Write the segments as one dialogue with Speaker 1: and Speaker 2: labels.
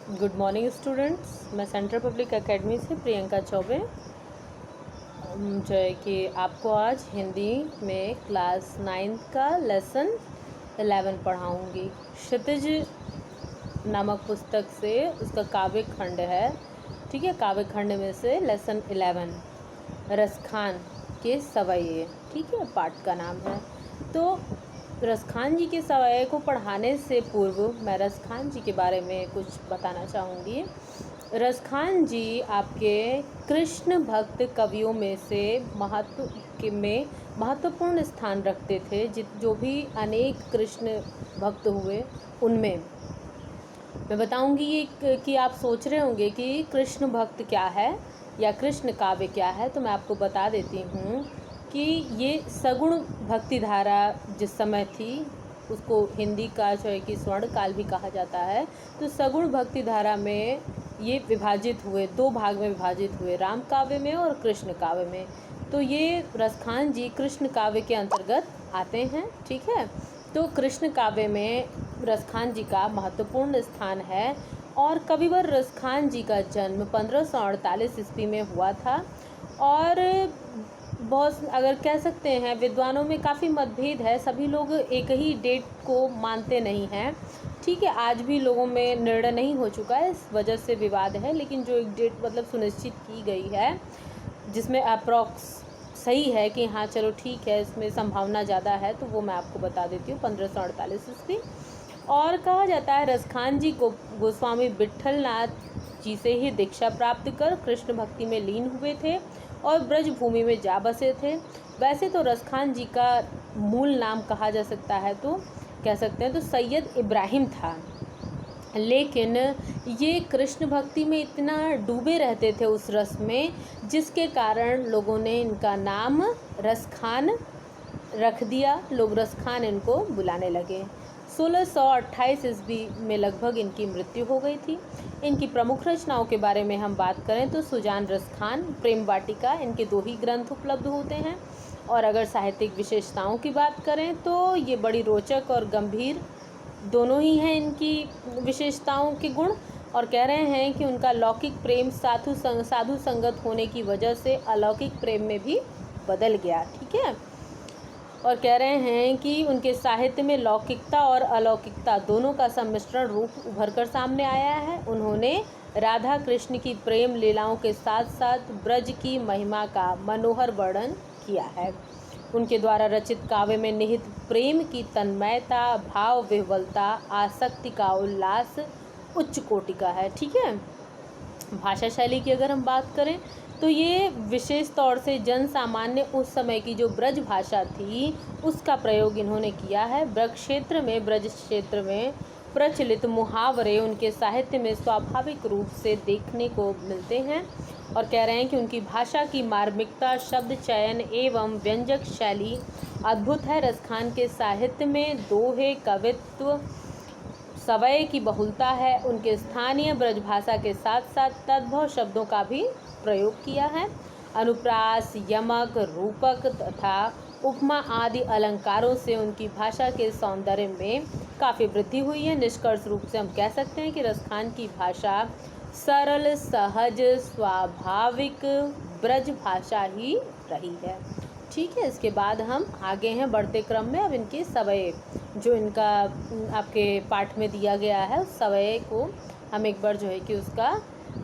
Speaker 1: Good morning students. मैं central public academy से प्रियंका चौबे जो है कि आपको आज हिंदी में क्लास 9th का लेसन 11 पढ़ाऊँगी। क्षितिज नामक पुस्तक से उसका काव्य खंड है, ठीक है। काव्य खंड में से लेसन 11 रसखान के सवैये, ठीक है, पाठ का नाम है। तो रसखान जी के सवैये को पढ़ाने से पूर्व मैं रसखान जी के बारे में कुछ बताना चाहूँगी। रसखान जी आपके कृष्ण भक्त कवियों में से महत्वपूर्ण स्थान रखते थे। जो भी अनेक कृष्ण भक्त हुए उनमें मैं बताऊंगी ये कि आप सोच रहे होंगे कि कृष्ण भक्त क्या है या कृष्ण काव्य क्या है। तो मैं आपको बता देती हूँ कि ये सगुण भक्ति धारा जिस समय थी उसको हिंदी का जो है कि स्वर्ण काल भी कहा जाता है। तो सगुण भक्ति धारा में ये विभाजित हुए, दो भाग में विभाजित हुए, राम काव्य में और कृष्ण काव्य में। तो ये रसखान जी कृष्ण काव्य के अंतर्गत आते हैं, ठीक है। तो कृष्ण काव्य में रसखान जी का महत्वपूर्ण स्थान है और कविवर रसखान जी का जन्म 1548 ईस्वी में हुआ था। और बहुत, अगर कह सकते हैं, विद्वानों में काफ़ी मतभेद है, सभी लोग एक ही डेट को मानते नहीं हैं, ठीक है। आज भी लोगों में निर्णय नहीं हो चुका है, इस वजह से विवाद है। लेकिन जो एक डेट मतलब सुनिश्चित की गई है जिसमें अप्रॉक्स सही है कि हाँ चलो ठीक है, इसमें संभावना ज़्यादा है, तो वो मैं आपको बता देती हूँ, 1548 ईस्वी। और कहा जाता है रसखान जी को गोस्वामी विट्ठलनाथ जी से ही दीक्षा प्राप्त कर कृष्ण भक्ति में लीन हुए थे और ब्रज भूमि में जा बसे थे। वैसे तो रसखान जी का मूल नाम कहा जा सकता है, तो कह सकते हैं तो सैयद इब्राहिम था। लेकिन ये कृष्ण भक्ति में इतना डूबे रहते थे उस रस में, जिसके कारण लोगों ने इनका नाम रसखान रख दिया। लोग रसखान इनको बुलाने लगे। 1628 ईस्वी में लगभग इनकी मृत्यु हो गई थी। इनकी प्रमुख रचनाओं के बारे में हम बात करें तो सुजान रसखान, प्रेम वाटिका, इनके 2 ही ग्रंथ उपलब्ध होते हैं। और अगर साहित्यिक विशेषताओं की बात करें तो ये बड़ी रोचक और गंभीर दोनों ही हैं इनकी विशेषताओं के गुण। और कह रहे हैं कि उनका लौकिक प्रेम साधु संगत होने की वजह से अलौकिक प्रेम में भी बदल गया, ठीक है। और कह रहे हैं कि उनके साहित्य में लौकिकता और अलौकिकता दोनों का सम्मिश्रण रूप उभर कर सामने आया है। उन्होंने राधा कृष्ण की प्रेम लीलाओं के साथ साथ ब्रज की महिमा का मनोहर वर्णन किया है। उनके द्वारा रचित काव्य में निहित प्रेम की तन्मयता, भाव विह्वलता, आसक्ति का उल्लास उच्च कोटि का है, ठीक है। भाषा शैली की अगर हम बात करें तो ये विशेष तौर से जन सामान्य उस समय की जो ब्रज भाषा थी उसका प्रयोग इन्होंने किया है। ब्रज क्षेत्र में प्रचलित मुहावरे उनके साहित्य में स्वाभाविक रूप से देखने को मिलते हैं। और कह रहे हैं कि उनकी भाषा की मार्मिकता, शब्द चयन एवं व्यंजक शैली अद्भुत है। रसखान के साहित्य में दोहे, कवित्व, सवय की बहुलता है। उनके स्थानीय ब्रजभाषा के साथ साथ तद्भव शब्दों का भी प्रयोग किया है। अनुप्रास, यमक, रूपक तथा उपमा आदि अलंकारों से उनकी भाषा के सौंदर्य में काफ़ी वृद्धि हुई है। निष्कर्ष रूप से हम कह सकते हैं कि रसखान की भाषा सरल, सहज, स्वाभाविक ब्रज भाषा ही रही है, ठीक है। इसके बाद हम आगे हैं बढ़ते क्रम में। अब इनके सवये जो इनका आपके पाठ में दिया गया है, उस सवये को हम एक बार जो है कि उसका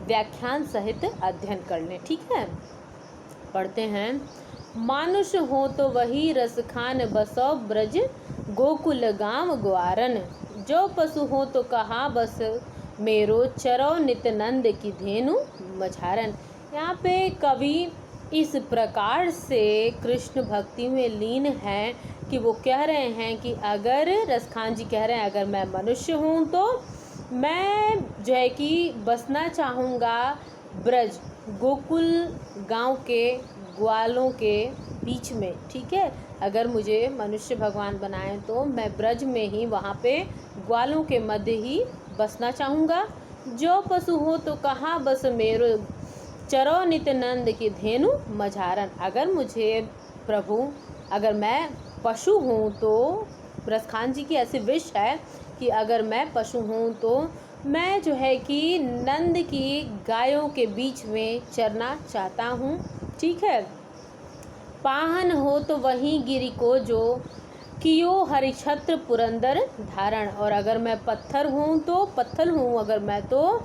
Speaker 1: व्याख्यान सहित अध्ययन कर लें, ठीक है। पढ़ते हैं। मानुष हो तो वही रसखान बसो ब्रज, गोकुल गांव ग्वारन, जो पशु हो तो कहाँ बस मेरो, चरो नित नंद की धेनु मझारन। यहाँ पे कवि इस प्रकार से कृष्ण भक्ति में लीन हैं कि वो कह रहे हैं कि अगर रसखान जी कह रहे हैं अगर मैं मनुष्य हूँ तो मैं जो है कि बसना चाहूँगा ब्रज, गोकुल गांव के ग्वालों के बीच में, ठीक है। अगर मुझे मनुष्य भगवान बनाएं तो मैं ब्रज में ही, वहाँ पे ग्वालों के मध्य ही बसना चाहूँगा। जो पशु हो तो कहाँ बस मेरो, चरो नित नंद की धेनु मझारन। अगर मुझे प्रभु, अगर मैं पशु हूँ तो रसखान जी की ऐसी विश है कि अगर मैं पशु हूँ तो मैं जो है कि नंद की गायों के बीच में चरना चाहता हूँ। ठीक है। पाहन हो तो वहीं गिरी को जो कियो हरिछत्र पुरंदर धारण। और अगर मैं पत्थर हूँ तो पत्थर हूँ, अगर मैं तो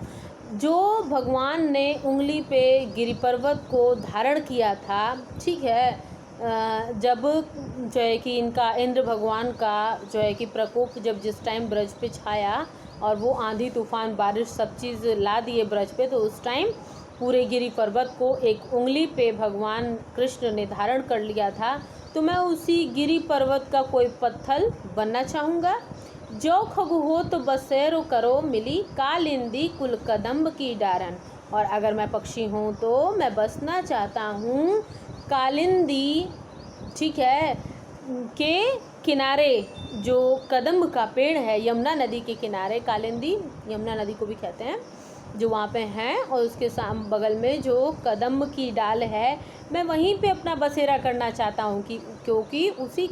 Speaker 1: जो भगवान ने उंगली पे गिरि पर्वत को धारण किया था। ठीक है। जब जो है कि इनका इंद्र भगवान का जो है कि प्रकोप जब जिस टाइम ब्रज पे छाया और वो आंधी तूफान बारिश सब चीज़ ला दिए ब्रज पे, तो उस टाइम पूरे गिरि पर्वत को एक उंगली पे भगवान कृष्ण ने धारण कर लिया था। तो मैं उसी गिरि पर्वत का कोई पत्थर बनना चाहूँगा। जो खगु हो तो बसेरो करो मिली कालिंदी कुल कदम्ब की डारन। और अगर मैं पक्षी हूँ तो मैं बसना चाहता हूँ कालिंदी, ठीक है, के किनारे, जो कदम्ब का पेड़ है यमुना नदी के किनारे, कालिंदी यमुना नदी को भी कहते हैं, जो वहाँ पे हैं, और उसके बगल में जो कदम्ब की डाल है, मैं वहीं पे अपना बसेरा करना चाहता हूँ कि क्योंकि उसी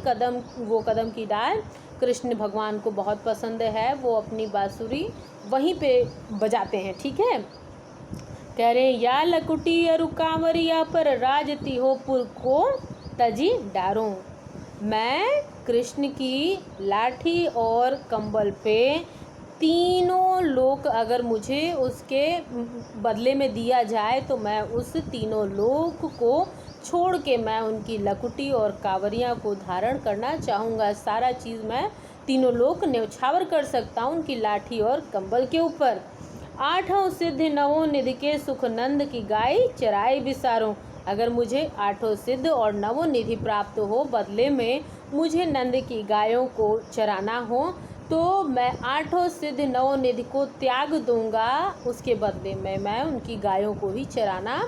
Speaker 1: वो कदम की डाल कृष्ण भगवान को बहुत पसंद है। वो अपनी बांसुरी वहीं पे बजाते हैं। ठीक है। कह रहे या लकुटी अरु कांवरिया पर राजती हो पुर को तजी डारों। मैं कृष्ण की लाठी और कंबल पे तीनों लोक अगर मुझे उसके बदले में दिया जाए तो मैं उस तीनों लोक को छोड़ के मैं उनकी लकुटी और कांवरियाँ को धारण करना चाहूँगा। सारा चीज़ मैं तीनों लोक न्यौछावर कर सकता हूँ उनकी लाठी और कंबल के ऊपर। आठों सिद्ध नवों निधि के सुख नंद की गाय चराई बिसारों। अगर मुझे आठों सिद्ध और नवों निधि प्राप्त हो, बदले में मुझे नंद की गायों को चराना हो, तो मैं आठों सिद्ध नवों निधि को त्याग दूंगा। उसके बदले में मैं उनकी गायों को ही चराना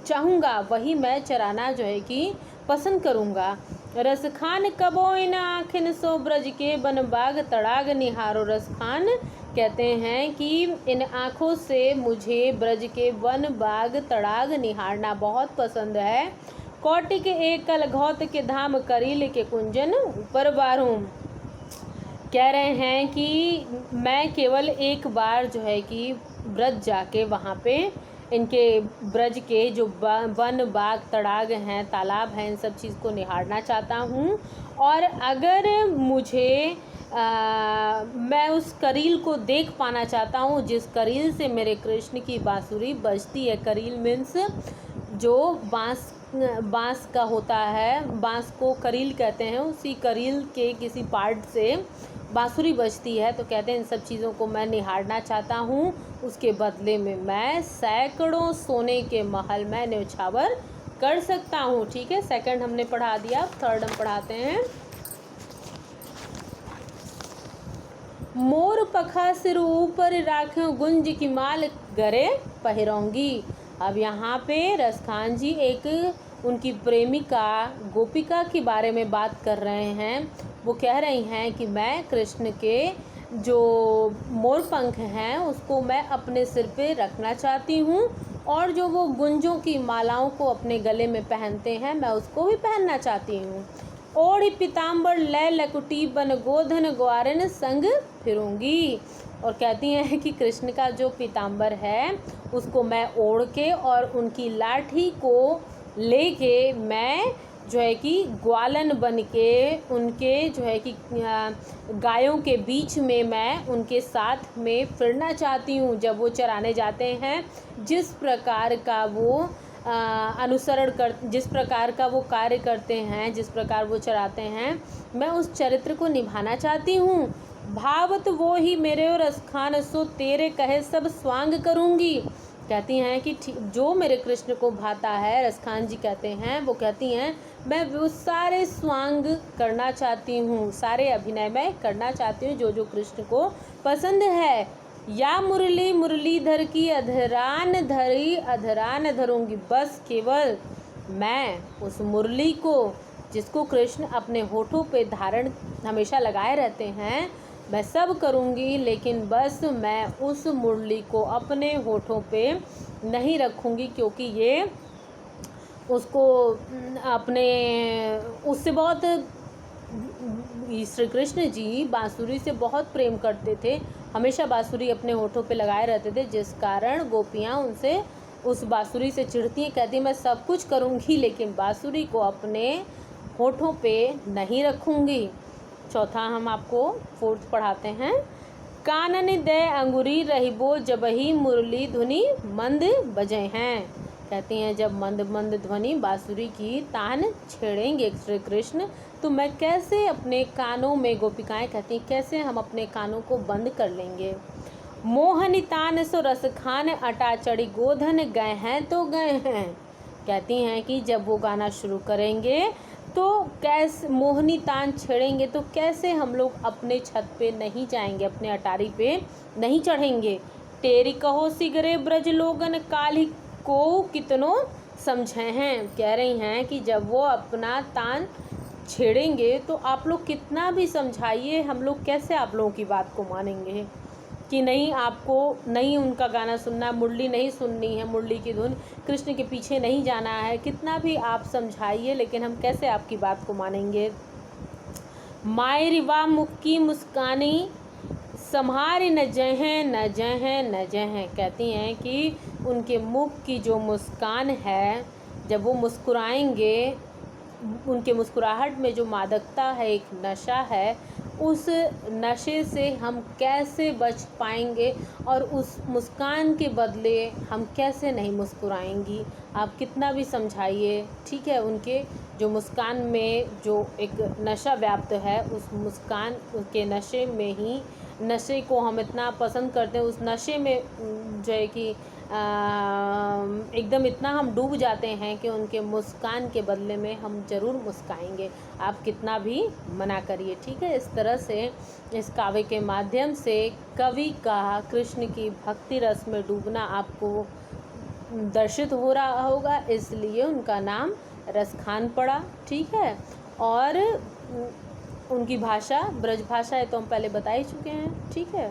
Speaker 1: चाहूँगा। वही मैं चराना जो है कि पसंद करूँगा। रसखान कबो इन आखिन सो ब्रज के बन बाग तड़ाग निहारो। रसखान कहते हैं कि इन आँखों से मुझे ब्रज के वन बाग तड़ाग निहारना बहुत पसंद है। कौटिक एकल घौत के धाम करील के कुंजन ऊपर बारूं। कह रहे हैं कि मैं केवल एक बार जो है कि ब्रज जाके वहाँ पे इनके ब्रज के जो वन बाग तड़ाग हैं, तालाब हैं, इन सब चीज़ को निहारना चाहता हूँ। और अगर मुझे मैं उस करील को देख पाना चाहता हूँ जिस करील से मेरे कृष्ण की बांसुरी बजती है। करील मीन्स जो बांस का होता है, बांस को करील कहते हैं, उसी करील के किसी पार्ट से बांसुरी बजती है। तो कहते हैं इन सब चीज़ों को मैं निहारना चाहता हूँ। उसके बदले में मैं सैकड़ों सोने के महल में न्यौछावर कर सकता हूँ। ठीक है। सेकंड हमने पढ़ा दिया, थर्ड हम पढ़ाते हैं। मोर पखा सिर ऊपर राख्यो गुंज की माल गरे पहिरोंगी। अब यहाँ पे रसखान जी एक उनकी प्रेमिका गोपिका के बारे में बात कर रहे हैं। वो कह रही हैं कि मैं कृष्ण के जो मोर पंख हैं उसको मैं अपने सिर पे रखना चाहती हूँ, और जो वो गुंजों की मालाओं को अपने गले में पहनते हैं मैं उसको भी पहनना चाहती हूँ। ओढ़ पीताम्बर लय लकुटी बन गोधन ग्वारन संग फिरूंगी। और कहती हैं कि कृष्ण का जो पीताम्बर है उसको मैं ओढ़ के और उनकी लाठी को लेके मैं जो है कि ग्वालन बन के उनके जो है कि गायों के बीच में मैं उनके साथ में फिरना चाहती हूँ। जब वो चराने जाते हैं, जिस प्रकार का वो जिस प्रकार का वो कार्य करते हैं, जिस प्रकार वो चराते हैं, मैं उस चरित्र को निभाना चाहती हूँ। भावत वो ही मेरे और रसखान सो तेरे कहे सब स्वांग करूँगी। कहती हैं कि जो मेरे कृष्ण को भाता है, रसखान जी कहते हैं, वो कहती हैं मैं वो सारे स्वांग करना चाहती हूँ, सारे अभिनय मैं करना चाहती हूँ जो जो कृष्ण को पसंद है। या मुरली मुरलीधर की अधरान धरी अधरान धरूंगी। बस केवल मैं उस मुरली को, जिसको कृष्ण अपने होठों पे धारण हमेशा लगाए रहते हैं, मैं सब करूंगी, लेकिन बस मैं उस मुरली को अपने होठों पे नहीं रखूंगी, क्योंकि ये उसको अपने उससे बहुत श्री कृष्ण जी बांसुरी से बहुत प्रेम करते थे। हमेशा बाँसुरी अपने होठों पे लगाए रहते थे, जिस कारण गोपियाँ उनसे उस बाँसुरी से चिढ़ती हैं, कहती मैं सब कुछ करूँगी लेकिन बाँसुरी को अपने होठों पे नहीं रखूँगी। चौथा हम आपको फोर्थ पढ़ाते हैं। कानन दे अंगुरी रहिबो जबही मुरली धुनी मंद बजे हैं। कहती हैं जब मंद मंद ध्वनि बाँसुरी की तान छेड़ेंगे श्री कृष्ण तो मैं कैसे अपने कानों में, गोपिकाएं कहती हैं कैसे हम अपने कानों को बंद कर लेंगे। मोहनी तान सो रस खान अटा चढ़ी गोधन गए हैं तो गए हैं। कहती हैं कि जब वो गाना शुरू करेंगे तो कैसे मोहनी तान छेड़ेंगे तो कैसे हम लोग अपने छत पे नहीं जाएंगे, अपने अटारी पे नहीं चढ़ेंगे। तेरी कहो सिगरे ब्रज लोगन काली को कितनों समझे हैं। कह रही हैं कि जब वो अपना तान छेड़ेंगे तो आप लोग कितना भी समझाइए, हम लोग कैसे आप लोगों की बात को मानेंगे कि नहीं, आपको नहीं उनका गाना सुनना, मुरली नहीं सुननी है, मुरली की धुन, कृष्ण के पीछे नहीं जाना है। कितना भी आप समझाइए लेकिन हम कैसे आपकी बात को मानेंगे। मायरिवा मुख की मुस्कानी संहारी न जहें न जहें न जहें। कहती हैं कि उनके मुख की जो मुस्कान है, जब वो मुस्कुराएंगे, उनके मुस्कुराहट में जो मादकता है, एक नशा है, उस नशे से हम कैसे बच पाएंगे और उस मुस्कान के बदले हम कैसे नहीं मुस्कुराएंगी। आप कितना भी समझाइए, ठीक है, उनके जो मुस्कान में जो एक नशा व्याप्त है, उस मुस्कान के नशे में ही, नशे को हम इतना पसंद करते हैं, उस नशे में जो है कि एकदम इतना हम डूब जाते हैं कि उनके मुस्कान के बदले में हम ज़रूर मुस्काएंगे। आप कितना भी मना करिए, ठीक है। इस तरह से इस काव्य के माध्यम से कवि का कृष्ण की भक्ति रस में डूबना आपको दर्शित हो रहा होगा, इसलिए उनका नाम रसखान पड़ा, ठीक है। और उनकी भाषा ब्रज भाषा है तो हम पहले बता ही चुके हैं, ठीक है।